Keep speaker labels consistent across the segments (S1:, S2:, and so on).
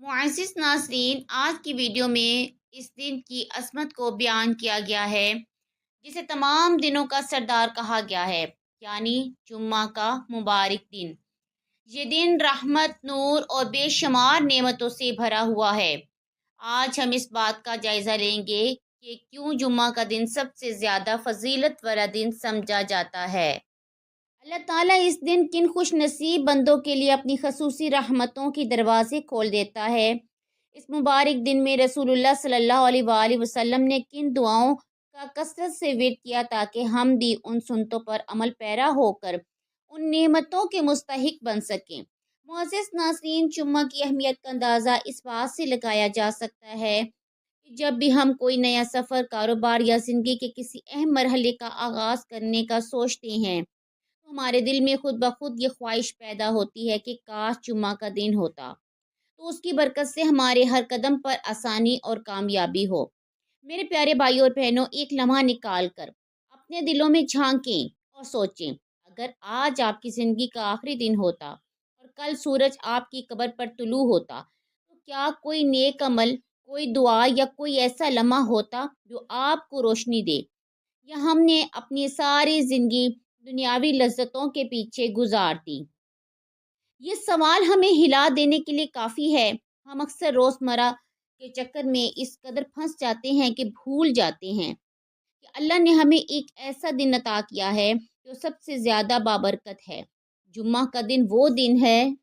S1: मुअज़्ज़िज़ नाज़रीन, आज की वीडियो में इस दिन की अज़मत को बयान किया गया है जिसे तमाम दिनों का सरदार कहा गया है, यानी जुम्मा का मुबारक दिन। ये दिन रहमत, नूर और बेशुमार नेमतों से भरा हुआ है। आज हम इस बात का जायज़ा लेंगे कि क्यों जुम्मा का दिन सबसे ज़्यादा फजीलत वाला दिन समझा जाता है। अल्लाह ताला इस दिन किन खुश नसीब बंदों के लिए अपनी खसूसी रहमतों के दरवाज़े खोल देता है। इस मुबारक दिन में रसूलुल्लाह सल्लल्लाहु अलैहि वसल्लम ने किन दुआओं का कसरत से विर्द किया ताकि हम भी उन सुन्नतों पर अमल पैरा होकर उन नेमतों के मुस्तहिक बन सकें। मुअज़्ज़िज़ नाज़रीन, जुम्मा की अहमियत का अंदाज़ा इस बात से लगाया जा सकता है कि जब भी हम कोई नया सफ़र, कारोबार या ज़िंदगी के किसी अहम मरहले का आगाज़ करने का सोचते हैं तो हमारे दिल में खुद ब खुद ये ख्वाहिश पैदा होती है कि काश जुम्मा का दिन होता, तो उसकी बरकत से हमारे हर कदम पर आसानी और कामयाबी हो। मेरे प्यारे भाइयों और बहनों, एक लम्हा निकाल कर अपने दिलों में झांकें और सोचें, अगर आज आपकी ज़िंदगी का आखिरी दिन होता और कल सूरज आपकी कब्र पर तुलू होता, तो क्या कोई नेक अमल, कोई दुआ या कोई ऐसा लम्हा होता जो आपको रोशनी दे, या हमने अपनी सारी ज़िंदगी दुनियावी लज़्ज़तों के पीछे गुज़ार दी? ये सवाल हमें हिला देने के लिए काफ़ी है। हम अक्सर रोज़मर्रा के चक्कर में इस कदर फँस जाते हैं कि भूल जाते हैं कि अल्लाह ने हमें एक ऐसा दिन अता किया है जो सबसे ज़्यादा बाबरकत है। जुम्मा का दिन वो दिन है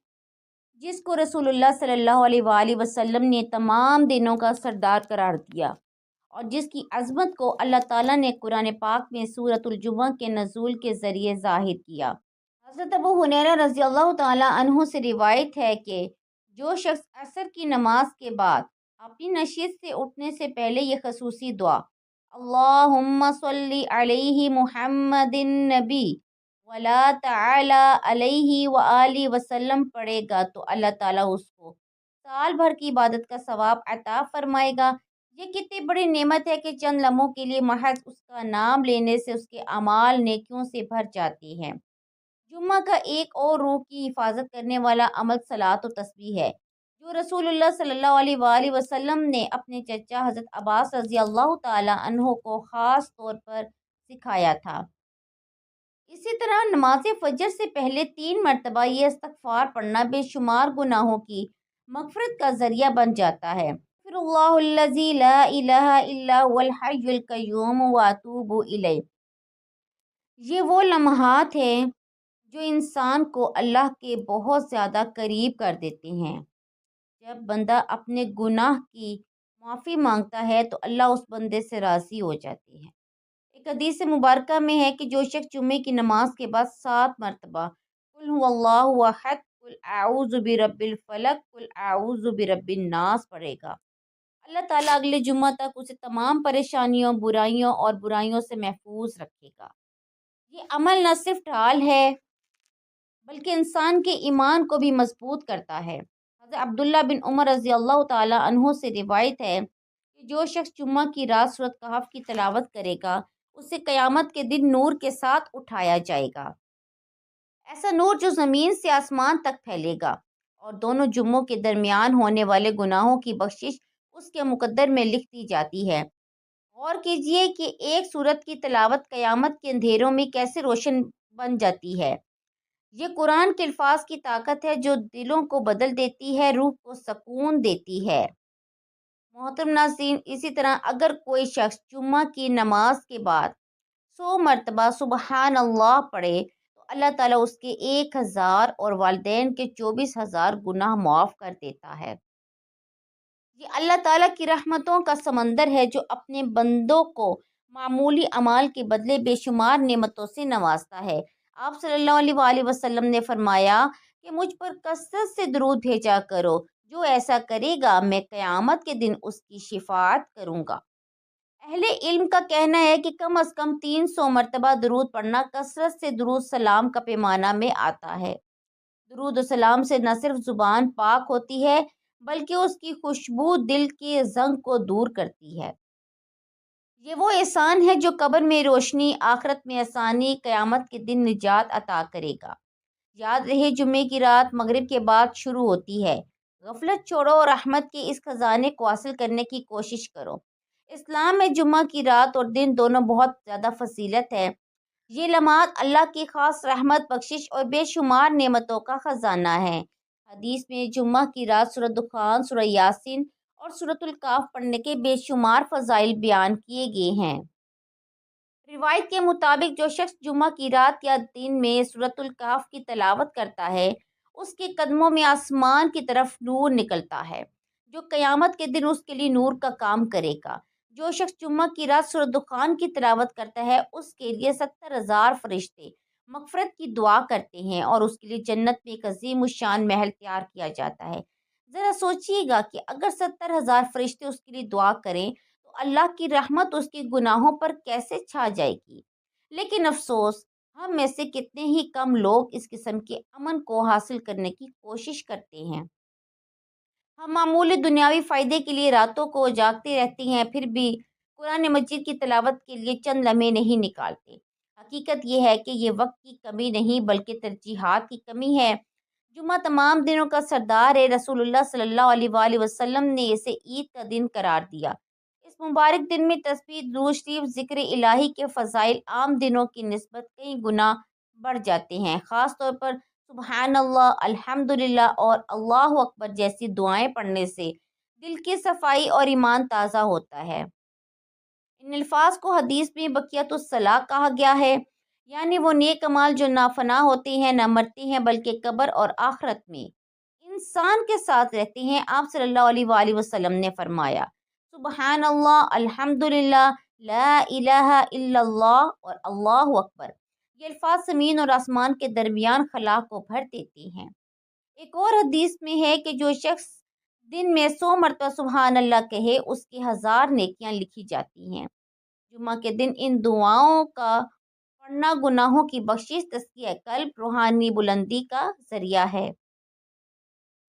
S1: जिसको रसूलुल्लाह सल्लल्लाहु अलैहि वसल्लम ने तमाम दिनों का सरदार करार दिया और जिसकी अज़मत को अल्लाह ताला ने कुरान पाक में सूरतुल जुमा के नज़ूल के ज़रिए ज़ाहिर किया। हज़रत अबू हुरैरा रज़ियल्लाहु ताला अन्हु से रिवायत है कि जो शख्स असर की नमाज के बाद अपनी नशीद से उठने से पहले ये खसूसी दुआ अल्लाहुम्मा सल्ली अलैहि मुहम्मदिन नबी वला तआला अलैहि व आलि वसल्लम पढ़ेगा तो अल्लाह ताला उसको साल भर की इबादत का सवाब अता फरमाएगा। ये कितनी बड़ी नेमत है कि चंद लम्हों के लिए महज उसका नाम लेने से उसके अमाल नेकियों से भर जाते हैं। जुम्मा का एक और रूह की हिफाजत करने वाला अमल सलात व तस्बीह है, जो रसूलुल्लाह सल्लल्लाहु अलैहि वसल्लम ने अपने चचा हज़रत अब्बास रज़ी अल्लाह ताला अन्हो को ख़ास तौर पर सिखाया था। इसी तरह नमाज फजर से पहले 3 मरतबा ये इस्तग़फ़ार पढ़ना बेशुमार गुनाहों की मग़फ़िरत का ज़रिया बन जाता है। अस्तग़फ़िरुल्लाहल्लज़ी ला इलाहा इल्ला हुवल हय्युल क़य्यूम व अतूबु इलैह। ये वो लम्हात हैं जो इंसान को अल्लाह के बहुत ज़्यादा करीब कर देते हैं। जब बंदा अपने गुनाह की माफ़ी मांगता है तो अल्लाह उस बंदे से राज़ी हो जाते हैं। एक हदीस मुबारका में है कि जो शख्स जुम्मे की नमाज के बाद 7 मरतबा कुल हुवल्लाहु अहद, कुल आऊज़ु बिरब्बिल फलक, कुल आऊज़ु बिरब्बिन नास पढ़ेगा, अल्लाह ताला अगले जुम्मा तक उसे तमाम परेशानियों, बुराइयों और बुराइयों से महफूज रखेगा। ये अमल न सिर्फ ढाल है बल्कि इंसान के ईमान को भी मजबूत करता है। हज़रत अब्दुल्ला बिन उमर रज़ी अल्लाह ताला अन्हो से रिवायत है कि जो शख्स जुम्मा की रात सूरत कहफ की तिलावत करेगा उसे क़यामत के दिन नूर के साथ उठाया जाएगा। ऐसा नूर जो ज़मीन से आसमान तक फैलेगा और दोनों जुम्मों के दरमियान होने वाले गुनाहों की बख्शिश उसके मुकद्दर में लिख दी जाती है। गौर कीजिए कि एक सूरत की तिलावत क़यामत के अंधेरों में कैसे रोशन बन जाती है। ये कुरान के अल्फाज की ताकत है जो दिलों को बदल देती है, रूह को सुकून देती है। मोहतरम नाज़रीन, इसी तरह अगर कोई शख्स जुम्मा की नमाज के बाद 100 मरतबा सुबहान अल्लाह पढ़े तो अल्लाह ताला उसके 1000 और वालिदैन के 24,000 गुनाह माफ़ कर देता है। ये अल्लाह ताला की रहमतों का समंदर है जो अपने बंदों को मामूली अमाल के बदले बेशुमार नेमतों से नवाजता है। आप सल्लल्लाहु अलैहि वसल्लम ने फरमाया कि मुझ पर कसरत से दुरूद भेजा करो, जो ऐसा करेगा मैं क़यामत के दिन उसकी शिफाअत करूँगा। अहले इल्म का कहना है कि कम अज़ कम 300 मरतबा दुरूद पढ़ना कसरत से दुरूद सलाम का पैमाना में आता है। दुरूद और सलाम से न सिर्फ ज़ुबान पाक होती है बल्कि उसकी खुशबू दिल के ज़ंग को दूर करती है। ये वो एहसान है जो कब्र में रोशनी, आखिरत में आसानी, क़यामत के दिन निजात अता करेगा। याद रहे जुम्मे की रात मगरिब के बाद शुरू होती है। غفلت چھوڑو اور رحمت کے اس خزانے کو حاصل کرنے کی کوشش کرو۔ اسلام میں جمعہ کی رات اور دن دونوں بہت زیادہ فضیلت ہے۔ یہ لمحات اللہ کی خاص رحمت، بخشش اور بے شمار نعمتوں کا خزانہ ہے۔ حدیث میں جمعہ کی رات سورۃ دخان، سورہ یاسین اور سورۃ الکہف پڑھنے کے بے شمار فضائل بیان کیے گئے ہیں۔ روایت کے مطابق جو شخص جمعہ کی رات یا دن میں سورۃ الکہف کی تلاوت کرتا ہے، اس کے قدموں میں آسمان کی طرف نور نکلتا ہے، جو قیامت کے دن اس کے لیے نور کا کام کرے گا۔ جو شخص جمعہ کی رات سورۃ دخان کی تلاوت کرتا ہے، اس کے لیے 70,000 فرشتے مغفرت کی دعا کرتے ہیں اور اس کے لیے جنت میں ایک عظیم الشان محل تیار کیا جاتا ہے۔ ذرا سوچئے گا کہ اگر 70,000 فرشتے اس کے لیے دعا کریں تو اللہ کی رحمت اس کے گناہوں پر کیسے چھا جائے گی۔ لیکن افسوس، ہم میں سے کتنے ہی کم لوگ اس قسم کے امن کو حاصل کرنے کی کوشش کرتے ہیں۔ ہم معمولی دنیاوی فائدے کے لیے راتوں کو جاگتے رہتے ہیں، پھر بھی قرآن مجید کی تلاوت کے لیے چند لمحے نہیں نکالتے۔ حقیقت یہ ہے کہ یہ وقت کی کمی نہیں بلکہ ترجیحات کی کمی ہے۔ جمعہ تمام دنوں کا سردار ہے۔ رسول اللہ صلی اللہ علیہ وآلہ وسلم نے اسے عید کا دن قرار دیا۔ اس مبارک دن میں تسبیح، درود شریف، ذکر الہی کے فضائل عام دنوں کی نسبت کئی گنا بڑھ جاتے ہیں۔ خاص طور پر سبحان اللہ، الحمدللہ اور اللہ اکبر جیسی دعائیں پڑھنے سے دل کی صفائی اور ایمان تازہ ہوتا ہے۔ ان الفاظ کو حدیث میں بقیت الصلاح کہا گیا ہے، یعنی وہ نیک اعمال جو نہ فنا ہوتے ہیں، نہ مرتے ہیں، بلکہ قبر اور آخرت میں انسان کے ساتھ رہتے ہیں۔ آپ صلی اللہ علیہ وآلہ وسلم نے فرمایا، سبحان اللہ، الحمدللہ، لا الہ الا اللہ اور اللہ اکبر۔ یہ الفاظ زمین اور آسمان کے درمیان خلا کو بھر دیتے ہیں۔ ایک اور حدیث میں ہے کہ جو شخص دن میں 100 مرتبہ سبحان اللہ کہے، اس کی 1000 نیکیاں لکھی جاتی ہیں۔ جمعہ کے دن ان دعاؤں کا پڑھنا گناہوں کی بخشش، تزکیہ قلب، روحانی بلندی کا ذریعہ ہے۔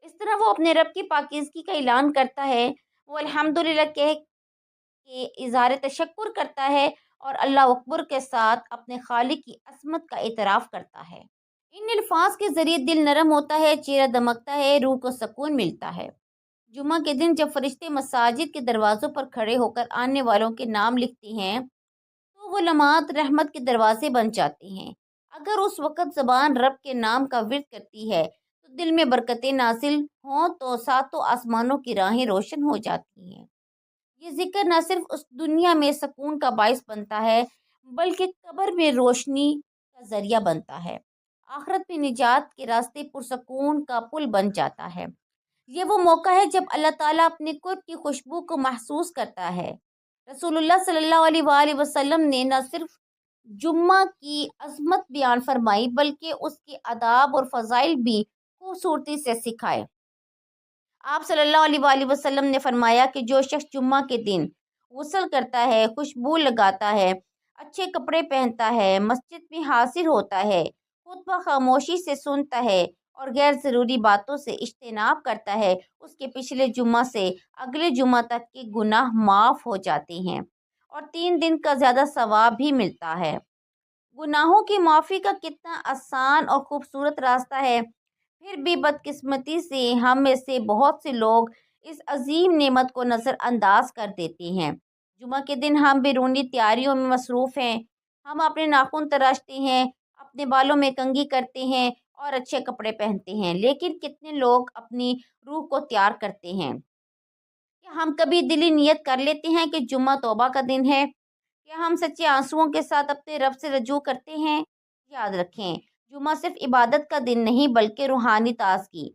S1: اس طرح وہ اپنے رب کی پاکیزگی کا اعلان کرتا ہے، وہ الحمدللہ کہہ کے اظہار تشکر کرتا ہے اور اللہ اکبر کے ساتھ اپنے خالق کی عظمت کا اعتراف کرتا ہے۔ ان الفاظ کے ذریعے دل نرم ہوتا ہے، چہرہ دمکتا ہے، روح کو سکون ملتا ہے۔ جمعہ کے دن جب فرشتے مساجد کے دروازوں پر کھڑے ہو کر آنے والوں کے نام لکھتے ہیں تو وہ لمحات رحمت کے دروازے بن جاتے ہیں۔ اگر اس وقت زبان رب کے نام کا ورد کرتی ہے تو دل میں برکتیں نازل ہوں تو ساتوں آسمانوں کی راہیں روشن ہو جاتی ہیں۔ یہ ذکر نہ صرف اس دنیا میں سکون کا باعث بنتا ہے بلکہ قبر میں روشنی کا ذریعہ بنتا ہے۔ آخرت میں نجات کے راستے پرسکون کا پل بن جاتا ہے۔ یہ وہ موقع ہے جب اللہ تعالیٰ اپنے قرب کی خوشبو کو محسوس کرتا ہے۔ رسول اللہ صلی اللہ علیہ وآلہ وسلم نے نہ صرف جمعہ کی عظمت بیان فرمائی بلکہ اس کے آداب اور فضائل بھی خوبصورتی سے سکھائے۔ آپ صلی اللہ علیہ وآلہ وسلم نے فرمایا کہ جو شخص جمعہ کے دن غسل کرتا ہے، خوشبو لگاتا ہے، اچھے کپڑے پہنتا ہے، مسجد میں حاضر ہوتا ہے، خطبہ خاموشی سے سنتا ہے اور غیر ضروری باتوں سے اجتناب کرتا ہے، اس کے پچھلے جمعہ سے اگلے جمعہ تک کے گناہ معاف ہو جاتے ہیں اور 3 دن کا زیادہ ثواب بھی ملتا ہے۔ گناہوں کی معافی کا کتنا آسان اور خوبصورت راستہ ہے، پھر بھی بدقسمتی سے ہم میں سے بہت سے لوگ اس عظیم نعمت کو نظر انداز کر دیتے ہیں۔ جمعہ کے دن ہم بیرونی تیاریوں میں مصروف ہیں، ہم اپنے ناخن تراشتے ہیں، اپنے بالوں میں کنگھی کرتے ہیں اور اچھے کپڑے پہنتے ہیں، لیکن کتنے لوگ اپنی روح کو تیار کرتے ہیں؟ کیا ہم کبھی دلی نیت کر لیتے ہیں کہ جمعہ توبہ کا دن ہے؟ کیا ہم سچے آنسوؤں کے ساتھ اپنے رب سے رجوع کرتے ہیں؟ یاد رکھیں، جمعہ صرف عبادت کا دن نہیں بلکہ روحانی تازگی،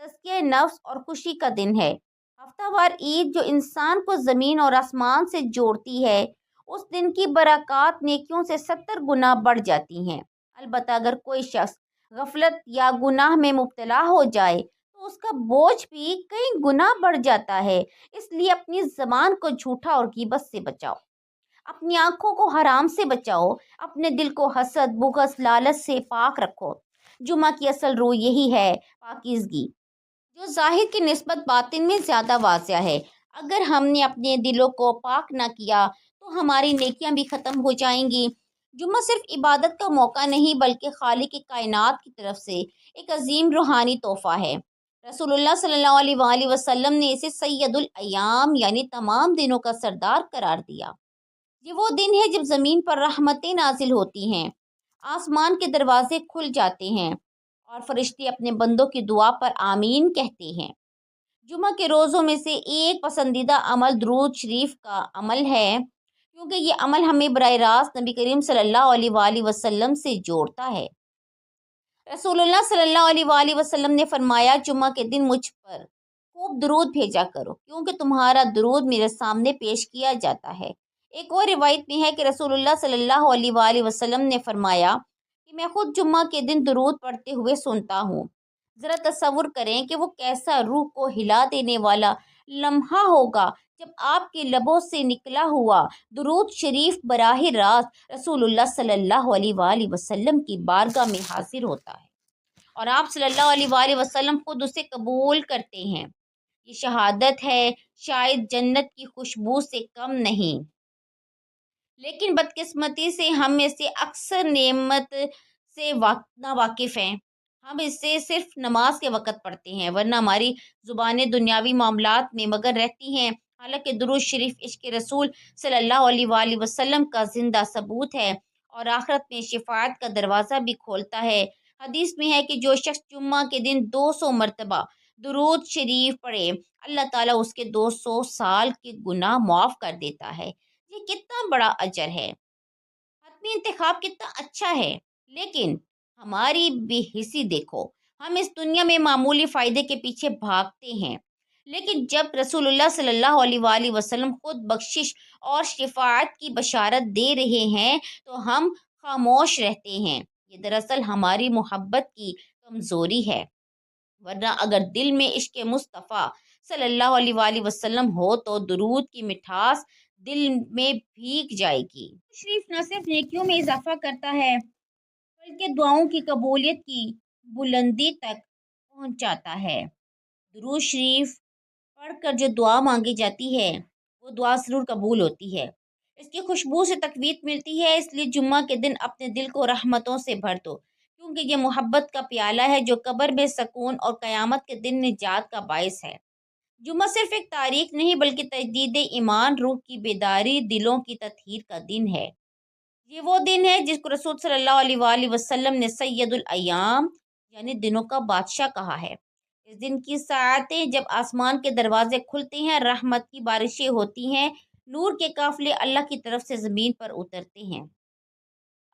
S1: تزکیہ نفس اور خوشی کا دن ہے۔ ہفتہ وار عید جو انسان کو زمین اور آسمان سے جوڑتی ہے، اس دن کی برکات نیکیوں سے 70 گنا بڑھ جاتی ہیں۔ البتہ اگر کوئی شخص غفلت یا گناہ میں مبتلا ہو جائے تو اس کا بوجھ بھی کئی گنا بڑھ جاتا ہے۔ اس لیے اپنی زبان کو جھوٹا اور غیبت سے بچاؤ، اپنی آنکھوں کو حرام سے بچاؤ، اپنے دل کو حسد، بغض، لالچ سے پاک رکھو۔ جمعہ کی اصل روح یہی ہے، پاکیزگی، جو ظاہر کی نسبت باطن میں زیادہ واضح ہے۔ اگر ہم نے اپنے دلوں کو پاک نہ کیا تو ہماری نیکیاں بھی ختم ہو جائیں گی۔ جمعہ صرف عبادت کا موقع نہیں بلکہ خالق کائنات کی طرف سے ایک عظیم روحانی تحفہ ہے۔ रसूलुल्लाह सल्लल्लाहु अलैहि वआलिहि वसल्लम ने इसे सैयदुल अय्याम यानी तमाम दिनों का सरदार करार दिया। ये वो दिन है जब ज़मीन पर रहमतें नाजिल होती हैं, आसमान के दरवाजे खुल जाते हैं और फरिश्ते अपने बंदों की दुआ पर आमीन कहते हैं। जुमा के रोज़ों में से एक पसंदीदा अमल दुरूद शरीफ का अमल है, क्योंकि ये अमल हमें बराह रास्त नबी करीम सल्लल्लाहु अलैहि वसल्लम से जोड़ता है। रसूलुल्लाह सल्लल्लाहु अलैहि वसल्लम ने फरमाया, जुमा के दिन मुझ पर खूब दुरूद भेजा करो, क्योंकि तुम्हारा दुरूद मेरे सामने पेश किया जाता है। एक और रिवायत में है कि रसूलुल्लाह सल्लल्लाहु अलैहि वसल्लम ने फरमाया कि मैं खुद जुम्मा के दिन दुरूद पढ़ते हुए सुनता हूँ। ज़रा तसव्वुर करें कि वो कैसा रूह को हिला देने वाला लम्हा होगा जब आपके लबों से निकला हुआ दुरूद शरीफ बराह रास्त रसूलुल्लाह सल्लल्लाहु अलैहि वसल्लम की बारगाह में हाजिर होता है और आप सल्लल्लाहु अलैहि वसल्लम खुद उसे कबूल करते हैं। ये शहादत है, शायद जन्नत की खुशबू से कम नहीं। लेकिन बदकिस्मती से हम में से अक्सर नेमत से नावाकिफ़ हैं। हम इससे सिर्फ नमाज के वक़्त पढ़ते हैं, वरना हमारी ज़ुबानें दुनियावी मामलात में मगन रहती हैं। हालांकि दुरूद शरीफ इश्क़ रसूल सल्लल्लाहु अलैहि वसल्लम का ज़िंदा सबूत है और आखिरत में शिफ़ाअत का दरवाज़ा भी खोलता है। हदीस में है कि जो शख्स जुम्मा के दिन 200 मरतबा दुरूद शरीफ पढ़े, अल्लाह ताला उसके 200 साल के गुनाह माफ़ कर देता है। ये कितना बड़ा अजर है, हतमी इंतखाब कितना अच्छा है। लेकिन हमारी बेहिसी देखो, हम इस दुनिया में मामूली फ़ायदे के पीछे भागते हैं, लेकिन जब रसूलुल्लाह सल्लल्लाहु अलैहि वसल्लम खुद बख्शिश और शिफाअत की बशारत दे रहे हैं तो हम खामोश रहते हैं। ये दरअसल हमारी मोहब्बत की कमज़ोरी है, वरना अगर दिल में इश्क मुस्तफ़ा सल्लल्लाहु अलैहि वसल्लम हो तो दुरूद की मिठास दिल में भीग जाएगी। शरीफ न सिर्फ नेकियों में इजाफा करता है, बल्कि दुआओं की कबूलियत की बुलंदी तक पहुंचाता है। दुरूद शरीफ पढ़कर जो दुआ मांगी जाती है, वो दुआ ज़रूर कबूल होती है। इसकी खुशबू से तकवीत मिलती है, इसलिए जुम्मा के दिन अपने दिल को रहमतों से भर दो, क्योंकि ये मोहब्बत का प्याला है जो कब्र में सकून और क़यामत के दिन निजात का बायस है। जुम्मा सिर्फ एक तारीख नहीं, बल्कि तजदीद ईमान, रूह की बेदारी, दिलों की तत्हीर का दिन है। ये वो दिन है जिसको रसूल सल्लल्लाहु अलैहि वसल्लम ने सैयदुल अय्याम यानी दिनों का बादशाह कहा है। इस दिन की सातें जब आसमान के दरवाजे खुलते हैं, रहमत की बारिशें होती हैं, नूर के काफिले अल्लाह की तरफ से ज़मीन पर उतरते हैं।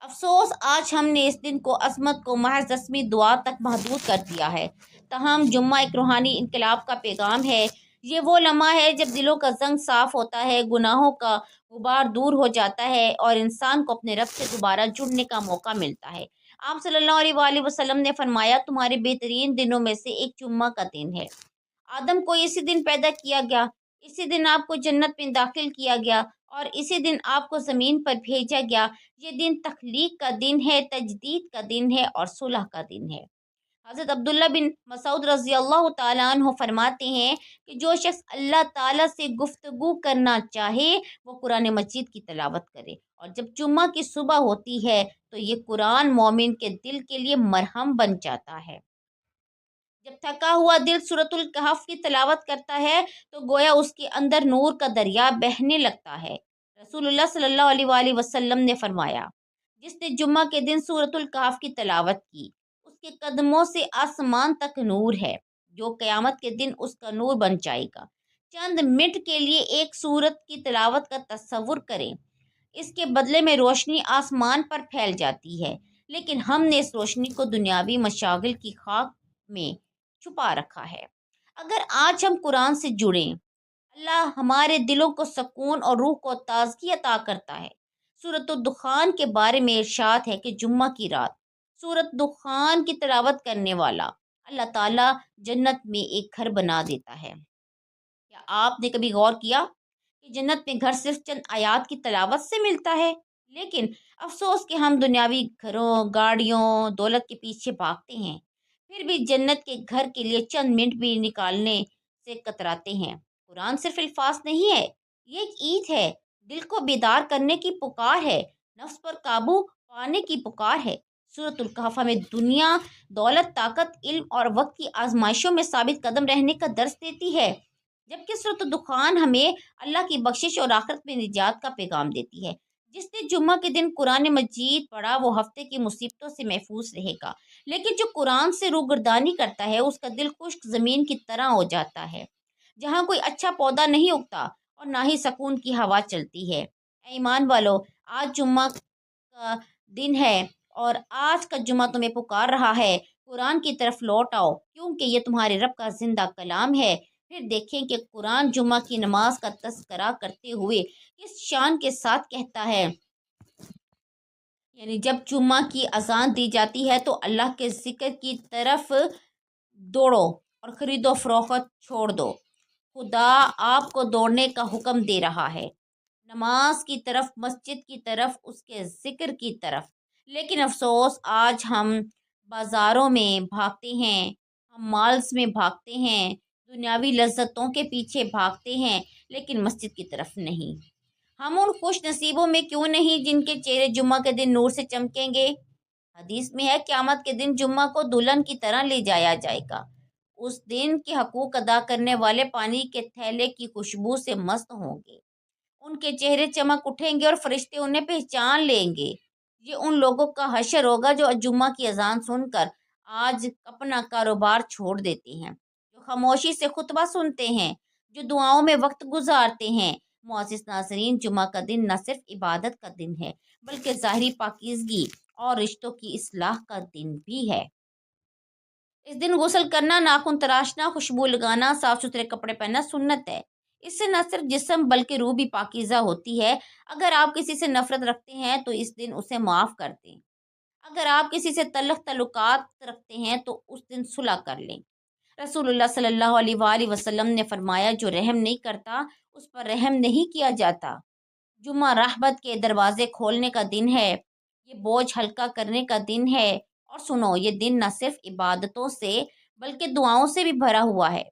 S1: अफसोस आज हमने इस दिन को अज़मत को महज रस्मी दुआ तक महदूद कर दिया है। तहम जुम्मा एक रूहानी इनकलाब का पैगाम है। ये वो लम्हा है जब दिलों का जंग साफ होता है, गुनाहों का गुबार दूर हो जाता है और इंसान को अपने रब से दोबारा जुड़ने का मौका मिलता है। आप सल्लल्लाहु अलैहि वसल्लम ने फरमाया, तुम्हारे बेहतरीन दिनों में से एक जुम्मा का दिन है। आदम को इसी दिन पैदा किया गया, इसी दिन आपको जन्नत में दाखिल किया गया और इसी दिन आपको ज़मीन पर भेजा गया। ये दिन तख्लीक का दिन है, तजदीद का दिन है और सुलह का दिन है। हज़रत अब्दुल्ला बिन मसूद रज़ी अल्लाह ताला अन्हु फरमाते हैं कि जो शख्स अल्लाह ताला से गुफ्तगू करना चाहे वो कुरान मजीद की तिलावत करे, और जब जुम्मा की सुबह होती है तो ये कुरान मोमिन के दिल के लिए मरहम बन जाता है। जब थका हुआ दिल सूरतुल कहफ की तिलावत करता है तो गोया उसके अंदर नूर का दरिया बहने लगता है। रसूलुल्लाह सल्लल्लाहु अलैहि वसल्लम ने फरमाया, जिसने जुम्मा के दिन सूरतुल कहफ की तिलावत की, उसके कदमों से आसमान तक नूर है, जो क़यामत के दिन उसका नूर बन जाएगा। चंद मिनट के लिए एक सूरत की तिलावत का तसव्वुर करें, इसके बदले में रोशनी आसमान पर फैल जाती है, लेकिन हमने इस रोशनी को दुनियावी मशागिल की खाक में छुपा रखा है। अगर आज हम कुरान से जुड़ें, अल्लाह हमारे दिलों को सुकून और रूह को ताजगी अता करता है। सूरत दुखान के बारे में इरशाद है कि जुम्मा की रात सूरत दुखान की तिलावत करने वाला अल्लाह ताला जन्नत में एक घर बना देता है। क्या आपने कभी गौर किया कि जन्नत में घर सिर्फ चंद आयात की तिलावत से मिलता है? लेकिन अफसोस कि हम दुनियावी घरों, गाड़ियों, दौलत के पीछे भागते हैं, फिर भी जन्नत के घर के लिए चंद मिनट भी निकालने से कतराते हैं। कुरान सिर्फ अल्फाज नहीं है, ये एक ईद है, दिल को बेदार करने की पुकार है, नफ्स पर काबू पाने की पुकार है। सूरत अल-कहफ हमें दुनिया, दौलत, ताकत, इल्म और वक्त की आजमाइशों में साबित कदम रहने का दर्स देती है, जबकि सूरत दुखान हमें अल्लाह की बख्शिश और आखिरत में निजात का पैगाम देती है। जिसने जुम्मा के दिन कुरान मजीद पढ़ा वो हफ्ते की मुसीबतों से महफूज रहेगा, लेकिन जो कुरान से रूगर्दानी करता है उसका दिल खुश्क ज़मीन की तरह हो जाता है, जहाँ कोई अच्छा पौधा नहीं उगता और ना ही सुकून की हवा चलती है। ऐ ईमान वालो, आज जुम्मा का दिन है और आज का जुम्मा तुम्हें पुकार रहा है, कुरान की तरफ लौट आओ क्योंकि ये तुम्हारे रब का जिंदा कलाम है। फिर देखें कि कुरान जुम्मा की नमाज का तस्करा करते हुए किस शान के साथ कहता है, यानी जब जुम्मा की अजान दी जाती है तो अल्लाह के जिक्र की तरफ दौड़ो और खरीदो फरोख्त छोड़ दो। खुदा आपको दौड़ने का हुक्म दे रहा है, नमाज की तरफ, मस्जिद की तरफ, उसके ज़िक्र की तरफ। लेकिन अफ़सोस आज हम बाज़ारों में भागते हैं, हम मॉल्स में भागते हैं, दुनियावी लज़्ज़तों के पीछे भागते हैं, लेकिन मस्जिद की तरफ नहीं। हम उन खुश नसीबों में क्यों नहीं जिनके चेहरे जुम्मा के दिन नूर से चमकेंगे। हदीस में है, क़यामत के दिन जुम्मा को दुल्हन की तरह ले जाया जाएगा। उस दिन के हकूक़ अदा करने वाले पानी के थैले की खुशबू से मस्त होंगे, उनके चेहरे चमक उठेंगे और फरिश्ते उन्हें पहचान लेंगे। ये उन लोगों का हशर होगा जो जुम्मा की अजान सुनकर आज अपना कारोबार छोड़ देते हैं, जो खामोशी से खुतबा सुनते हैं, जो दुआओं में वक्त गुजारते हैं। मुअज़्ज़िज़ नाज़रीन, जुम्मा का दिन न सिर्फ इबादत का दिन है बल्कि ज़ाहिरी पाकीज़गी और रिश्तों की इस्लाह का दिन भी है। इस दिन गुस्ल करना, नाखून तराशना, खुशबू लगाना, साफ सुथरे कपड़े पहनना सुन्नत है। इससे न सिर्फ जिस्म बल्कि रूह भी पाकीज़ा होती है। अगर आप किसी से नफरत रखते हैं तो इस दिन उसे माफ़ कर दें। अगर आप किसी से तल्लक़ तल्लुकात रखते हैं तो उस दिन सुलह कर लें। रसूलुल्लाह सल्लल्लाहु अलैहि वसल्लम ने फरमाया, जो रहम नहीं करता उस पर रहम नहीं किया जाता। जुम्मा रहमत के दरवाज़े खोलने का दिन है, ये बोझ हल्का करने का दिन है। और सुनो, ये दिन न सिर्फ इबादतों से बल्कि दुआओं से भी भरा हुआ है।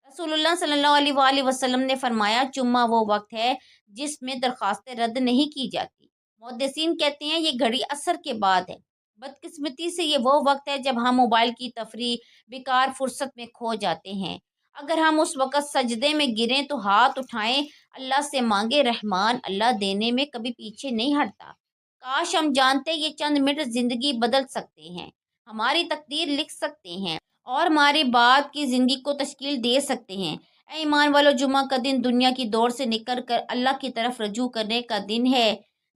S1: रसूलुल्लाह सल्लल्लाहु अलैहि वसल्लम ने फरमाया, जुम्मा वो वक्त है जिसमें दरख्वास्तें रद्द नहीं की जाती। मुहद्दिसीन कहते हैं ये घड़ी असर के बाद है। बदकिस्मती से ये वो वक्त है जब हम मोबाइल की तफरी, बेकार फुर्सत में खो जाते हैं। अगर हम उस वक़्त सजदे में गिरें तो हाथ उठाएं, अल्लाह से मांगे। रहमान अल्लाह देने में कभी पीछे नहीं हटता। काश हम जानते ये चंद मिनट ज़िंदगी बदल सकते हैं, हमारी तकदीर लिख सकते हैं और हमारे बाद की ज़िंदगी को तश्कील दे सकते हैं। ऐ ईमान वालों, जुम्मा का दिन दुनिया की दौड़ से निकल कर अल्लाह की तरफ रजू करने का दिन है।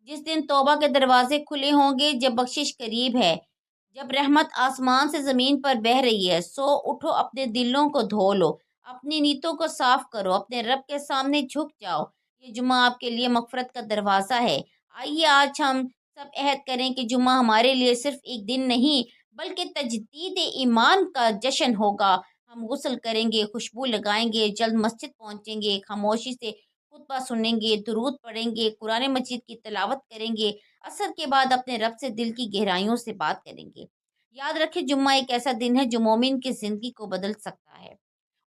S1: जिस दिन तौबा के दरवाजे खुले होंगे, जब बख्शिश करीब है, जब रहमत आसमान से ज़मीन पर बह रही है। सो उठो, अपने दिलों को धो लो, अपनी नीयतों को साफ करो, अपने रब के सामने झुक जाओ। ये जुम्मा आपके लिए मग़फ़िरत का दरवाज़ा है। आइए आज हम सब अहद करें कि जुम्मा हमारे लिए सिर्फ एक दिन नहीं बल्कि तजदीद ईमान का जश्न होगा। हम गुस्ल करेंगे, खुशबू लगाएंगे, जल्द मस्जिद पहुँचेंगे, खामोशी से खुतबा सुनेंगे, दुरूद पढ़ेंगे, कुरान मजीद की तिलावत करेंगे, असर के बाद अपने रब से दिल की गहराइयों से बात करेंगे। याद रखें, जुम्मा एक ऐसा दिन है जो मोमिन की ज़िंदगी को बदल सकता है।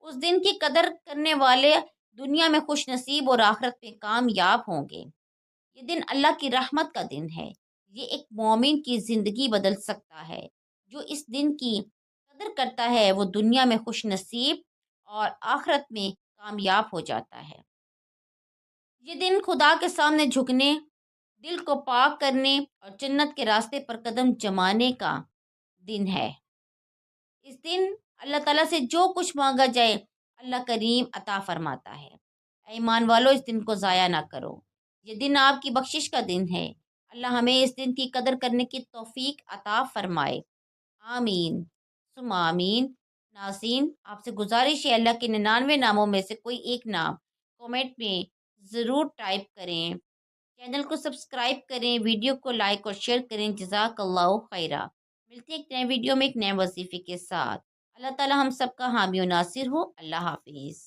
S1: उस दिन की कदर करने वाले दुनिया में खुश नसीब और आखिरत में कामयाब होंगे। ये दिन अल्लाह की रहमत का दिन है। ये एक मोमिन की ज़िंदगी बदल सकता है। जो इस दिन की कदर करता है वो दुनिया में खुश नसीब और आखिरत में कामयाब हो जाता है। ये दिन खुदा के सामने झुकने, दिल को पाक करने और जन्नत के रास्ते पर कदम जमाने का दिन है। इस दिन अल्लाह ताला से जो कुछ मांगा जाए अल्लाह करीम अता फरमाता है। ऐ ईमान वालों, इस दिन को ज़ाया ना करो। ये दिन आपकी बख्शिश का दिन है। अल्लाह हमें इस दिन की कदर करने की तौफीक अता फरमाए। आमीन सुम्मा आमीन। नाज़रीन, आपसे गुजारिश है, अल्लाह के 99 नामों में से कोई एक नाम कमेंट में ज़रूर टाइप करें। चैनल को सब्सक्राइब करें, वीडियो को लाइक और शेयर करें। जज़ाकल्लाहु खैरा। मिलते हैं एक नए वीडियो में एक नए वजीफ़े के साथ। अल्लाह ताला हम सबका हामी और नासिर हो। अल्लाह हाफिज़।